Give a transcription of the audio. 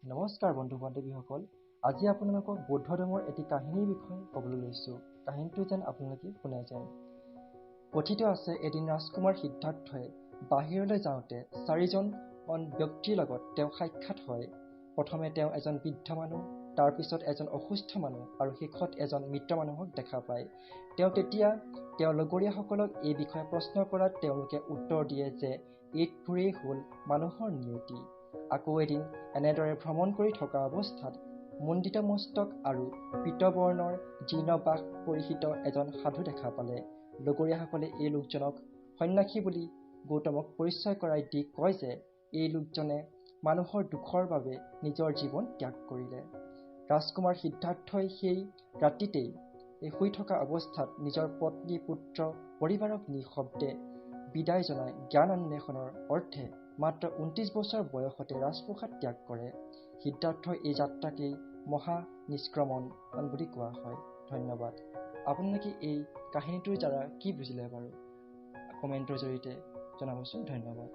নমস্কাৰ বন্ধু-বান্ধৱীসকল। আজি আপোনালোকক বৌদ্ধ ধৰ্মৰ এটি কাহিনীৰ বিষয়ে ক'বলৈ লৈছোঁ। কাহিনীটো যেন আপোনালোকে শুনে যেন। কথিত আছে এদিন ৰাজকুমাৰ সিদ্ধাৰ্থই বাহিৰলৈ যাওঁতে 4জন ব্যক্তিৰ লগত তেওঁ সাক্ষাৎ হয়। প্ৰথমে তেওঁ এজন বৃদ্ধ মানুহ, তাৰপিছত এজন অসুস্থ মানুহ আৰু শেষত এজন মৃত মানুহক দেখা পায়। তেওঁ তেতিয়া তেওঁৰ লগৰীয়াসকলক এই বিষয়ে প্ৰশ্ন কৰাত তেওঁলোকে উত্তৰ দিয়ে যে এইবোৰেই হ'ল মানুহৰ নিয়তি। আকৌ এদিন এনেদৰে ভ্ৰমণ কৰি থকা অৱস্থাত মুণ্ডিত মস্তক আৰু পীতবৰ্ণৰ জীৰ্ণবাস পৰিহিত এজন সাধু দেখা পালে। লগৰীয়াসকলে এই লোকজনক সন্ন্যাসী বুলি গৌতমক পৰিচয় কৰাই দি কয় যে এই লোকজনে মানুহৰ দুখৰ বাবে নিজৰ জীৱন ত্যাগ কৰিলে। ৰাজকুমাৰ সিদ্ধাৰ্থই সেই ৰাতিতেই শুই থকা অৱস্থাত নিজৰ পত্নী, পুত্ৰ, পৰিবাৰক নিঃশব্দে বিদায় জনাই জ্ঞান অন্বেষণৰ অৰ্থে মাত্ৰ 29 বছৰ বয়সতে ৰাজপ্ৰসাদ ত্যাগ কৰে। সিদ্ধাৰ্থৰ এই যাত্ৰাকেই মহানিষ্ক্ৰমণ বুলি কোৱা হয়। ধন্যবাদ। আপোনালোকে এই কাহিনীটোৰ দ্বাৰা কি বুজিলে বাৰু? কমেণ্টৰ জৰিয়তে জনাবচোন। ধন্যবাদ।